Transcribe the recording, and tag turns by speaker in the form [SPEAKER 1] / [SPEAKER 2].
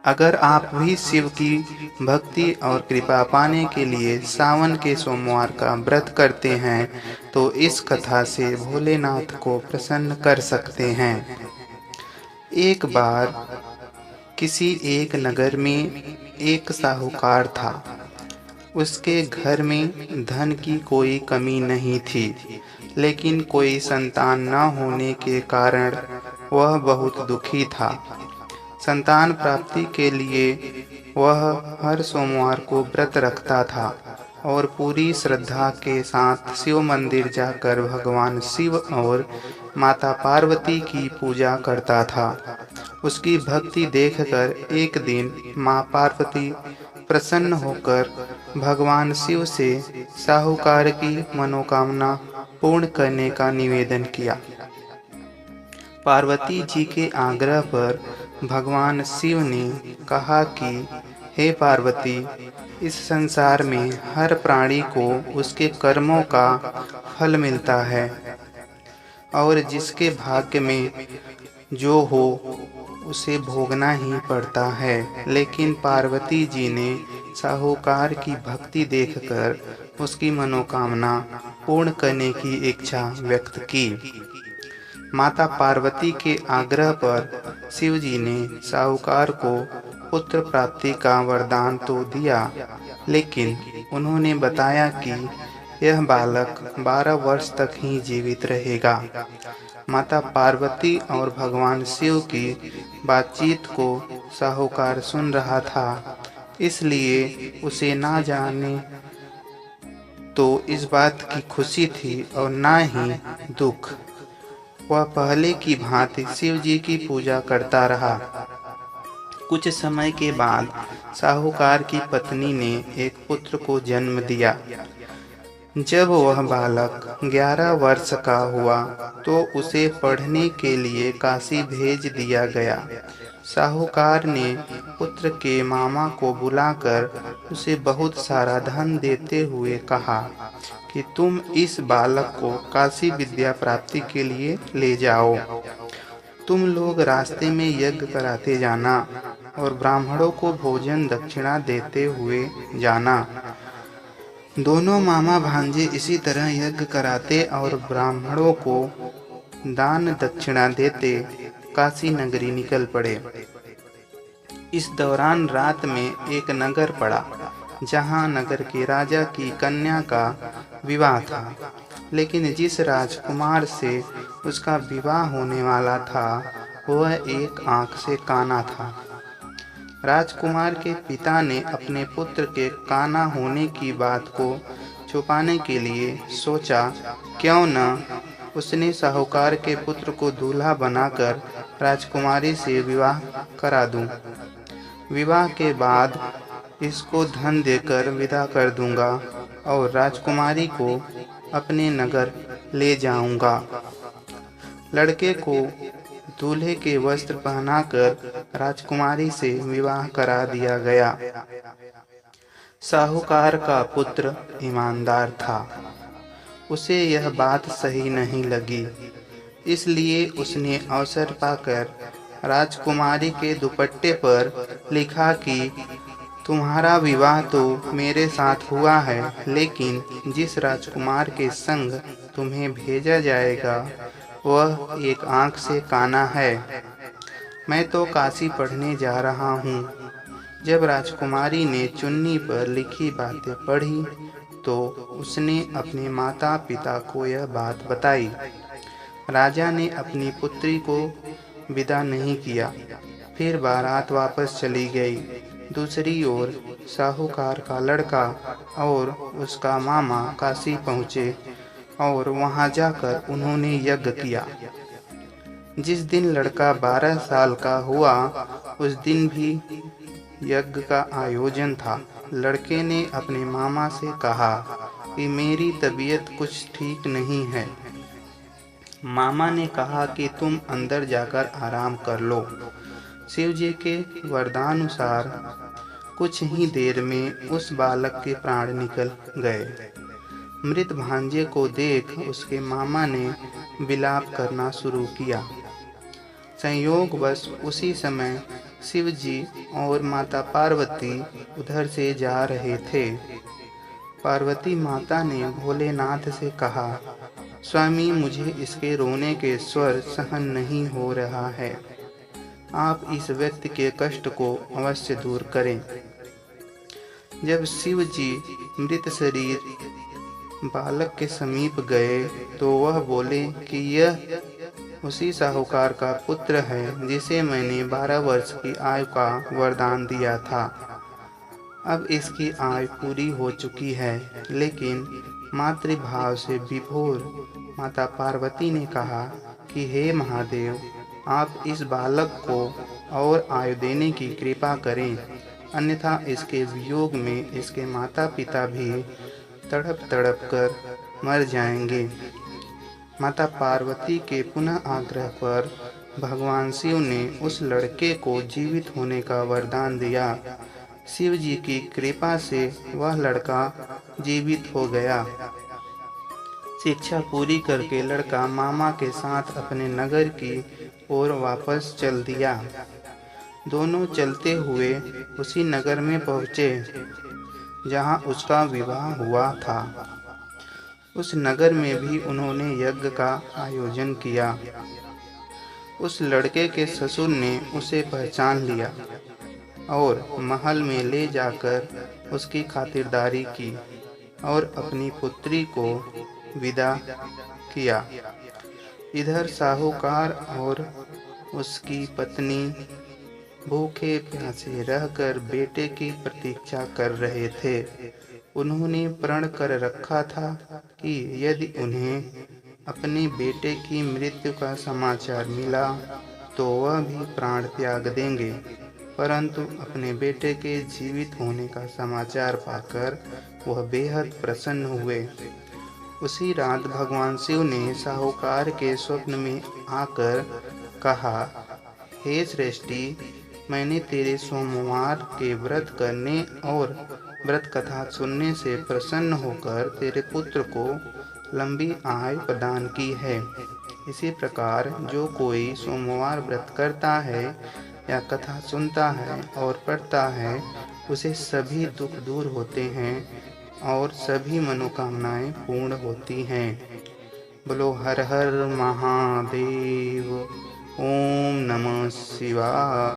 [SPEAKER 1] अगर आप भी शिव की भक्ति और कृपा पाने के लिए सावन के सोमवार का व्रत करते हैं तो इस कथा से भोलेनाथ को प्रसन्न कर सकते हैं। एक बार किसी एक नगर में एक साहूकार था। उसके घर में धन की कोई कमी नहीं थी, लेकिन कोई संतान न होने के कारण वह बहुत दुखी था। संतान प्राप्ति के लिए वह हर सोमवार को व्रत रखता था और पूरी श्रद्धा के साथ शिव मंदिर जाकर भगवान शिव और माता पार्वती की पूजा करता था। उसकी भक्ति देखकर एक दिन माँ पार्वती प्रसन्न होकर भगवान शिव से साहूकार की मनोकामना पूर्ण करने का निवेदन किया। पार्वती जी के आग्रह पर भगवान शिव ने कहा कि हे पार्वती, इस संसार में हर प्राणी को उसके कर्मों का फल मिलता है और जिसके भाग्य में जो हो उसे भोगना ही पड़ता है। लेकिन पार्वती जी ने साहूकार की भक्ति देखकर उसकी मनोकामना पूर्ण करने की इच्छा व्यक्त की। माता पार्वती के आग्रह पर शिव जी ने साहूकार को पुत्र प्राप्ति का वरदान तो दिया, लेकिन उन्होंने बताया कि यह बालक 12 वर्ष तक ही जीवित रहेगा। माता पार्वती और भगवान शिव की बातचीत को साहूकार सुन रहा था, इसलिए उसे ना जाने तो इस बात की खुशी थी और ना ही दुख। वह पहले की भांति शिव जी की पूजा करता रहा। कुछ समय के बाद साहूकार की पत्नी ने एक पुत्र को जन्म दिया। जब वह बालक 11 वर्ष का हुआ तो उसे पढ़ने के लिए काशी भेज दिया गया। साहूकार ने पुत्र के मामा को बुलाकर उसे बहुत सारा धन देते हुए कहा कि तुम इस बालक को काशी विद्या प्राप्ति के लिए ले जाओ। तुम लोग रास्ते में यज्ञ कराते जाना और ब्राह्मणों को भोजन दक्षिणा देते हुए जाना। दोनों मामा भांजे इसी तरह यज्ञ कराते और ब्राह्मणों को दान दक्षिणा देते काशी नगरी निकल पड़े। इस दौरान रात में एक नगर पड़ा, जहां नगर के राजा की कन्या का विवाह था, लेकिन जिस राजकुमार से उसका विवाह होने वाला था वह एक आंख से काना था। राजकुमार के पिता ने अपने पुत्र के काना होने की बात को छुपाने के लिए सोचा, क्यों न उसने साहूकार के पुत्र को दूल्हा बनाकर राजकुमारी से विवाह करा दूं। विवाह के बाद इसको धन देकर विदा कर दूंगा और राजकुमारी को अपने नगर ले जाऊंगा। लड़के को दूल्हे के वस्त्र पहनाकर राजकुमारी से विवाह करा दिया गया। साहूकार का पुत्र ईमानदार था। उसे यह बात सही नहीं लगी, इसलिए उसने अवसर पाकर राजकुमारी के दुपट्टे पर लिखा कि तुम्हारा विवाह तो मेरे साथ हुआ है, लेकिन जिस राजकुमार के संग तुम्हें भेजा जाएगा वह एक आंख से काना है। मैं तो काशी पढ़ने जा रहा हूँ। जब राजकुमारी ने चुन्नी पर लिखी बातें पढ़ी तो उसने अपने माता पिता को यह बात बताई। राजा ने अपनी पुत्री को विदा नहीं किया, फिर बारात वापस चली गई। दूसरी ओर साहूकार का लड़का और उसका मामा काशी पहुँचे और वहां जाकर उन्होंने यज्ञ किया। जिस दिन लड़का 12 साल का हुआ उस दिन भी यज्ञ का आयोजन था। लड़के ने अपने मामा से कहा कि मेरी तबीयत कुछ ठीक नहीं है। मामा ने कहा कि तुम अंदर जाकर आराम कर लो। शिव जी के वरदानुसार कुछ ही देर में उस बालक के प्राण निकल गए। मृत भांजे को देख उसके मामा ने विलाप करना शुरू किया। संयोगवश उसी समय शिव जी और माता पार्वती उधर से जा रहे थे। पार्वती माता ने भोलेनाथ से कहा, स्वामी, मुझे इसके रोने के स्वर सहन नहीं हो रहा है। आप इस व्यक्ति के कष्ट को अवश्य दूर करें। जब शिव जी मृत शरीर बालक के समीप गए तो वह बोले कि यह उसी साहूकार का पुत्र है जिसे मैंने 12 वर्ष की आयु का वरदान दिया था। अब इसकी आयु पूरी हो चुकी है। लेकिन मातृभाव से विभोर माता पार्वती ने कहा कि हे महादेव, आप इस बालक को और आयु देने की कृपा करें, अन्यथा इसके वियोग में इसके माता पिता भी तड़प तड़प कर मर जाएंगे। माता पार्वती के पुनः आग्रह पर भगवान शिव ने उस लड़के को जीवित होने का वरदान दिया। शिव जी की कृपा से वह लड़का जीवित हो गया। शिक्षा पूरी करके लड़का मामा के साथ अपने नगर की ओर वापस चल दिया। दोनों चलते हुए उसी नगर में पहुँचे जहाँ उसका विवाह हुआ था। उस नगर में भी उन्होंने यज्ञ का आयोजन किया। उस लड़के के ससुर ने उसे पहचान लिया और महल में ले जाकर उसकी खातिरदारी की और अपनी पुत्री को विदा किया। इधर साहूकार और उसकी पत्नी भूखे प्यासे रहकर बेटे की प्रतीक्षा कर रहे थे। उन्होंने प्रण कर रखा था कि यदि उन्हें अपने बेटे की मृत्यु का समाचार मिला तो वह भी प्राण त्याग देंगे, परंतु अपने बेटे के जीवित होने का समाचार पाकर वह बेहद प्रसन्न हुए। उसी रात भगवान शिव ने साहूकार के स्वप्न में आकर कहा, हे श्रेष्ठी, मैंने तेरे सोमवार के व्रत करने और व्रत कथा सुनने से प्रसन्न होकर तेरे पुत्र को लंबी आयु प्रदान की है। इसी प्रकार जो कोई सोमवार व्रत करता है या कथा सुनता है और पढ़ता है, उसे सभी दुख दूर होते हैं और सभी मनोकामनाएं पूर्ण होती हैं। बोलो हर हर महादेव। ओम नमः शिवाय।